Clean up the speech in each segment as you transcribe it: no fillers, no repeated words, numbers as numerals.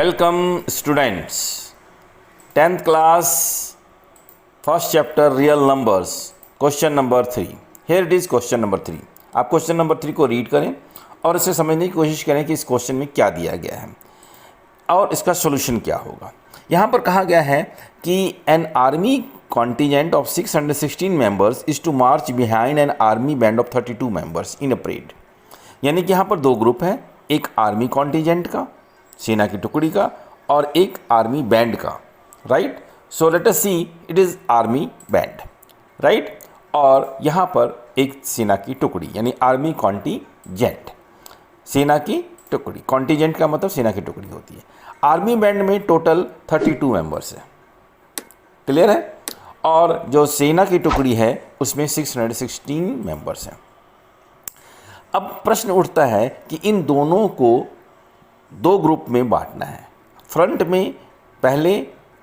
Welcome students, 10th class first chapter real numbers, question number 3। Here it is question number 3। आप question number 3 को read करें और इसे समझने की कोशिश करें कि इस क्वेश्चन में क्या दिया गया है और इसका सोल्यूशन क्या होगा। यहाँ पर कहा गया है कि an army contingent of 616 members is to march behind an army band of 32 members in a parade. यानी कि यहाँ पर दो ग्रुप हैं, एक आर्मी कॉन्टीजेंट का, सेना की टुकड़ी का, और एक आर्मी बैंड का, right. So let us see it is army band, right. और यहाँ पर एक सेना की टुकड़ी यानी आर्मी कॉन्टीजेंट, सेना की टुकड़ी। कॉन्टीजेंट का मतलब सेना की टुकड़ी होती है। आर्मी बैंड में टोटल 32 मेंबर्स है, क्लियर है। और जो सेना की टुकड़ी है उसमें 616 मेंबर्स हैं। अब प्रश्न उठता है कि इन दोनों को दो ग्रुप में बांटना है। फ्रंट में पहले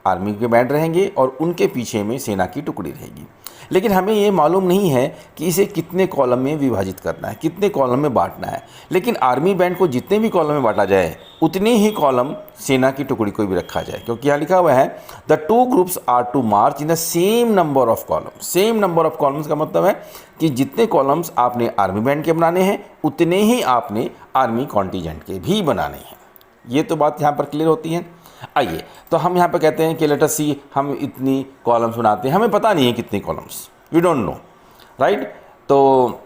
आर्मी के बैंड रहेंगे और उनके पीछे में सेना की टुकड़ी रहेगी, लेकिन हमें ये मालूम नहीं है कि इसे कितने कॉलम में विभाजित करना है, कितने कॉलम में बांटना है। लेकिन आर्मी बैंड को जितने भी कॉलम में बांटा जाए उतने ही कॉलम सेना की टुकड़ी को भी रखा जाए, क्योंकि यहाँ लिखा हुआ है the two groups are to march in the same number of column. Same number of columns का मतलब है कि जितने कॉलम्स आपने आर्मी बैंड के बनाने हैं उतने ही आपने आर्मी कॉन्टीजेंट के भी बनाने हैं। ये तो बात यहाँ पर क्लियर होती है। आइए, तो हम यहाँ पे कहते हैं कि लेट अस सी, हम इतनी कॉलम्स बनाते हैं, हमें पता नहीं है कितनी columns, we don't know, right. तो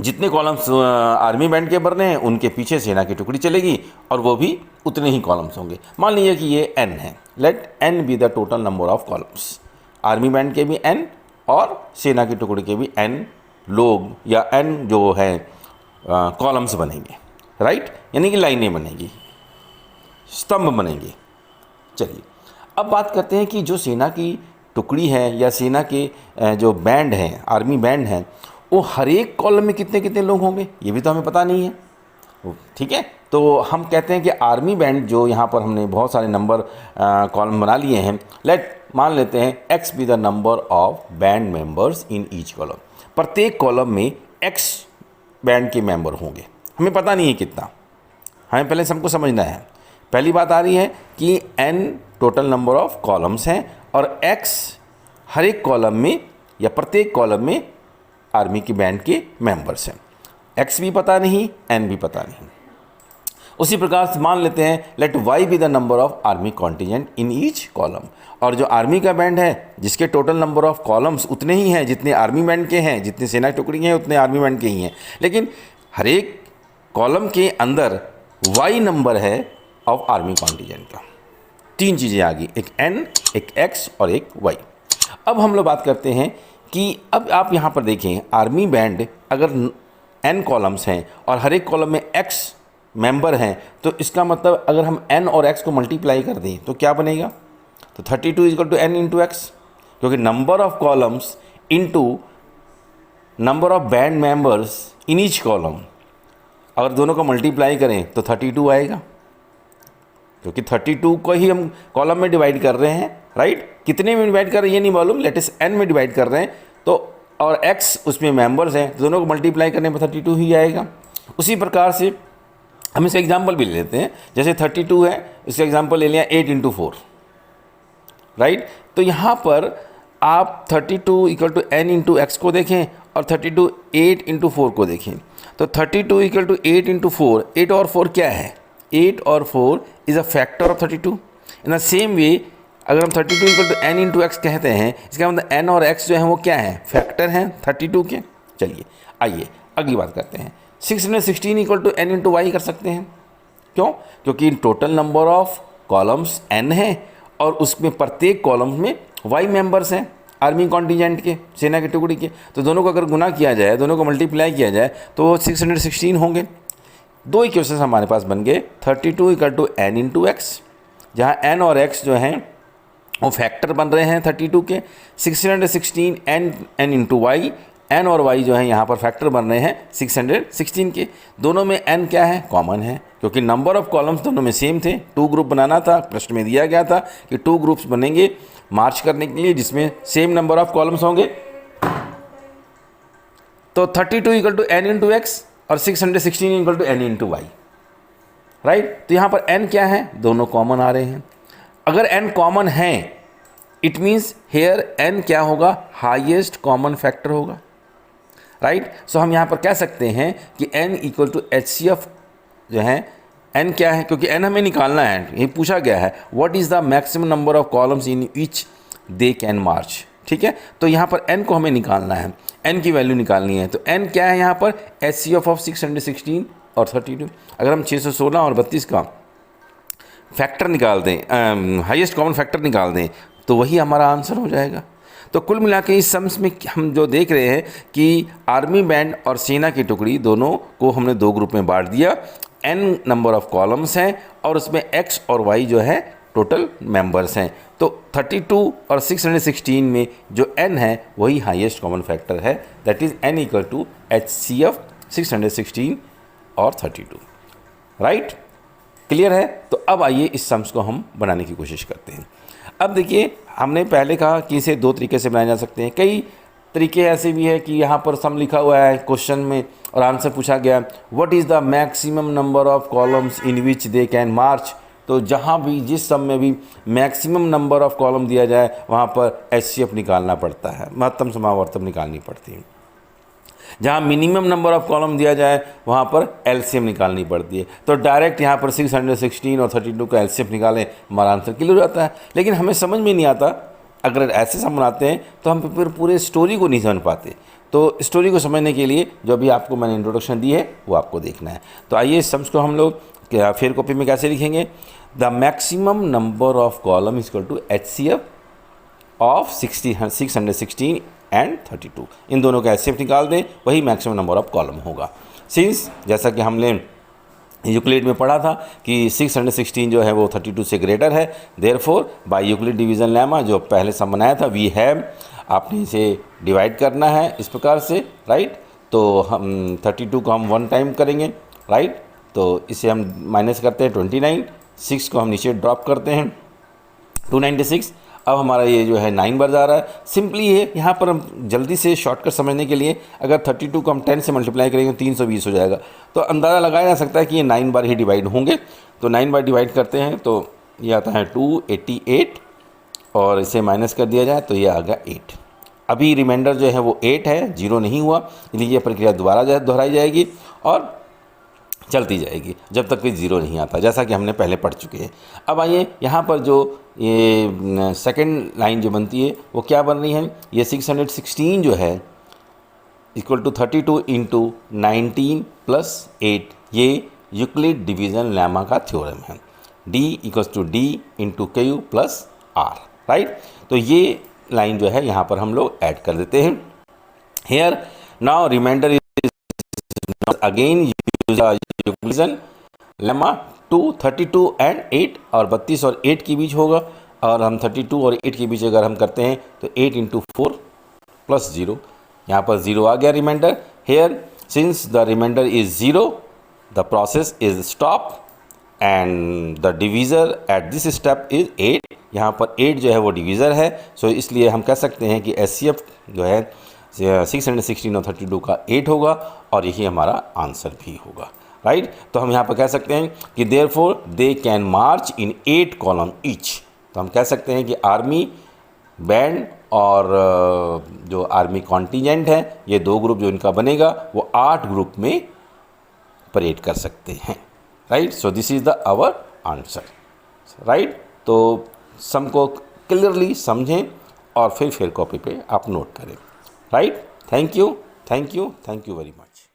जितने कॉलम्स आर्मी बैंड के बनने हैं उनके पीछे सेना की टुकड़ी चलेगी और वो भी उतने ही कॉलम्स होंगे। मान लीजिए कि ये n है, let n be the total number of columns. Army band के भी n और सेना की टुकड़ी के भी n लोग या n जो है कॉलम्स बनेंगे, राइट। यानी कि लाइनें बनेगी, स्तंभ बनेंगे। चलिए अब बात करते हैं कि जो सेना की टुकड़ी है या सेना के जो बैंड हैं, आर्मी बैंड हैं, वो हर एक कॉलम में कितने कितने लोग होंगे ये भी तो हमें पता नहीं है, ठीक है। तो हम कहते हैं कि आर्मी बैंड जो यहाँ पर हमने बहुत सारे नंबर कॉलम बना लिए हैं, लेट मान लेते हैं x B the number of band members in each column. प्रत्येक कॉलम में x बैंड के मेंबर होंगे, हमें पता नहीं है कितना, हमें पहले सबको समझना है। पहली बात आ रही है कि n total number of columns हैं और x हर एक कॉलम में या प्रत्येक कॉलम में आर्मी की बैंड के मेंबर्स हैं। x भी पता नहीं, n भी पता नहीं। उसी प्रकार से मान लेते हैं let y be the number of army contingent in each column. और जो आर्मी का बैंड है जिसके टोटल नंबर ऑफ कॉलम्स उतने ही हैं जितने आर्मी बैंड के हैं, जितनी सेना टुकड़ी हैं उतने आर्मी बैंड के ही हैं, लेकिन हर एक कॉलम के अंदर y नंबर है ऑफ आर्मी कॉन्टीजेंट का। तीन चीज़ें आ गई, एक n, एक x और एक y। अब हम लोग बात करते हैं कि अब आप यहाँ पर देखें, आर्मी बैंड अगर n कॉलम्स हैं और हर एक कॉलम में x मेंबर हैं, तो इसका मतलब अगर हम n और x को मल्टीप्लाई कर दें तो क्या बनेगा, तो 32 equal to n into X, क्योंकि number of columns into number of band members in each column, अगर दोनों को मल्टीप्लाई करें तो 32 आएगा, क्योंकि 32 को ही हम कॉलम में डिवाइड कर रहे हैं, राइट। कितने में डिवाइड कर रहे हैं ये नहीं मालूम, लेटेस्ट n में डिवाइड कर रहे हैं तो, और x उसमें मेंबर्स हैं, दोनों को मल्टीप्लाई करने पर 32 ही आएगा। उसी प्रकार से हम इसका एग्जांपल भी ले लेते हैं, जैसे 32 है, इसका एग्जांपल ले लिया 8 इंटू 4, राइट। तो यहाँ पर आप 32 equal to n into X को देखें और 32 8 इंटू 4 को देखें, तो 32 इक्वल टू 8 इंटू 4, 8 और 4 क्या है, 8 और 4 is a factor of 32। In the same way अगर हम 32 equal to n into X कहते हैं, इसका मतलब n और x जो है वो क्या है, फैक्टर हैं 32 के। चलिए आइए अगली बात करते हैं। 616 equal to n into Y कर सकते हैं, क्यों, क्योंकि total number of columns n है और उसमें प्रत्येक कॉलम में y मेंबर्स हैं आर्मी कॉन्टीजेंट के, सेना की टुकड़ी के। तो दोनों को अगर गुना किया जाए, दोनों को मल्टीप्लाई किया जाए तो 616 होंगे। दो इक्वेशंस हमारे पास बन गए, 32 equal to n into X, जहाँ n और x जो हैं वो फैक्टर बन रहे हैं 32 के। 616 n इंटू वाई, n और y जो है यहाँ पर फैक्टर बन रहे हैं 616 के। दोनों में n क्या है, कॉमन है, क्योंकि नंबर ऑफ कॉलम्स दोनों में सेम थे। टू ग्रुप बनाना था, प्रश्न में दिया गया था कि टू ग्रुप्स बनेंगे मार्च करने के लिए जिसमें सेम नंबर ऑफ कॉलम्स होंगे। तो 32 equal to n into X और 616 equal to n into Y, right. तो यहाँ पर n क्या है, दोनों कॉमन आ रहे हैं। अगर n कॉमन है इट मीन्स हेयर n क्या होगा, हाईएस्ट कॉमन फैक्टर होगा, राइट। सो हम यहाँ पर कह सकते हैं कि n इक्वल टू HCF जो है, n क्या है, क्योंकि n हमें निकालना है, ये पूछा गया है what is the maximum number of columns in which they can march, ठीक है। तो यहाँ पर n को हमें निकालना है, n की वैल्यू निकालनी है। तो n क्या है यहाँ पर, HCF ऑफ 616 और 32। अगर हम 616 और 32 का फैक्टर निकाल दें, हाईएस्ट कॉमन फैक्टर निकाल दें, तो वही हमारा आंसर हो जाएगा। तो कुल मिला के इस सम्स में हम जो देख रहे हैं कि आर्मी बैंड और सेना की टुकड़ी दोनों को हमने दो ग्रुप में बांट दिया। n नंबर ऑफ कॉलम्स हैं और उसमें x और y जो है टोटल मेंबर्स हैं। तो 32 और 616 में जो n है वही हाईएस्ट कॉमन फैक्टर है, that is n equal to HCF 616 और 32, राइट। क्लियर है। तो अब आइए इस सम्स को हम बनाने की कोशिश करते हैं। अब देखिए, हमने पहले कहा कि इसे दो तरीके से बनाए जा सकते हैं। कई तरीके ऐसे भी है कि यहाँ पर सम लिखा हुआ है क्वेश्चन में और आंसर पूछा गया what is the maximum number of columns in which they can march. तो जहाँ भी जिस सम में भी मैक्सिमम नंबर ऑफ कॉलम दिया जाए वहाँ पर HCF निकालना पड़ता है, महत्तम समावर्तन निकालनी पड़ती है। जहाँ मिनिमम नंबर ऑफ कॉलम दिया जाए वहाँ पर LCM निकालनी पड़ती है। तो डायरेक्ट यहाँ पर 616 और 32 का LCM निकालें, हमारा आंसर क्लियर हो जाता है। लेकिन हमें समझ में नहीं आता, अगर ऐसे सम बनाते हैं तो हम फिर पूरे स्टोरी को नहीं समझ पाते। तो स्टोरी को समझने के लिए जो अभी आपको मैंने इंट्रोडक्शन दी है वो आपको देखना है। तो आइए इस सम्स को हम लोग फेयर कॉपी में कैसे लिखेंगे, the maximum number of column is equal to HCF of 616 and 32। इन दोनों का HCF निकाल दें, वही मैक्सिमम नंबर ऑफ कॉलम होगा। सिंस जैसा कि हमने यूक्लिड में पढ़ा था कि 616 जो है वो 32 से ग्रेटर है, therefore by Euclid division lemma जो पहले सम बनाया था वी हैव, आपने इसे डिवाइड करना है इस प्रकार से, राइट। तो हम 32 को हम 1 टाइम करेंगे, राइट। तो इसे हम माइनस करते हैं 29, 6 को हम नीचे ड्रॉप करते हैं 296। अब हमारा ये जो है 9 बार जा रहा है। सिंपली ये यहाँ पर हम जल्दी से शॉर्टकट समझने के लिए अगर 32 को हम 10 से मल्टीप्लाई करेंगे 320 हो जाएगा। तो अंदाज़ा लगाया जा सकता है कि ये 9 बार ही डिवाइड होंगे। तो 9 बार डिवाइड करते हैं तो ये आता है 288 और इसे माइनस कर दिया जाए तो ये आ गया 8। अभी रिमाइंडर जो है वो 8 है, 0 नहीं हुआ, इसलिए ये प्रक्रिया दोबारा दोहराई जाएगी और चलती जाएगी जब तक कोई 0 नहीं आता, जैसा कि हमने पहले पढ़ चुके हैं। अब आइए यहाँ पर जो ये सेकंड लाइन जो बनती है वो क्या बन रही है, ये 616 जो है इक्वल टू 32 इंटू 19 प्लस 8, ये यूक्लिड डिवीज़न लेमा का थ्योरम है। D equals to D into Q plus R, right. तो ये लाइन जो है यहाँ पर हम लोग ऐड कर देते हैं। Here now remainder is again Euclidean lemma 2, 32 and 8 और 32 और 8 के बीच होगा। और हम 32 और 8 के बीच अगर हम करते हैं तो 8 इंटू 4 प्लस 0, यहाँ पर 0 आ गया remainder. Here since the remainder is 0 the process is stop and the divisor at this step is 8। यहाँ पर 8 जो है वो डिवीज़र है, सो इसलिए हम कह सकते हैं कि HCF जो है 616 और 32 का 8 होगा और यही हमारा आंसर भी होगा, राइट। तो हम यहाँ पर कह सकते हैं कि therefore they can March in 8 column each. तो हम कह सकते हैं कि आर्मी बैंड और जो आर्मी कॉन्टीजेंट है, ये दो ग्रुप जो इनका बनेगा वो 8 ग्रुप में परेड कर सकते हैं, right. So this is the our answer, right. तो सम को क्लियरली समझें और फिर कॉपी पे आप नोट करें, right. Thank you very much.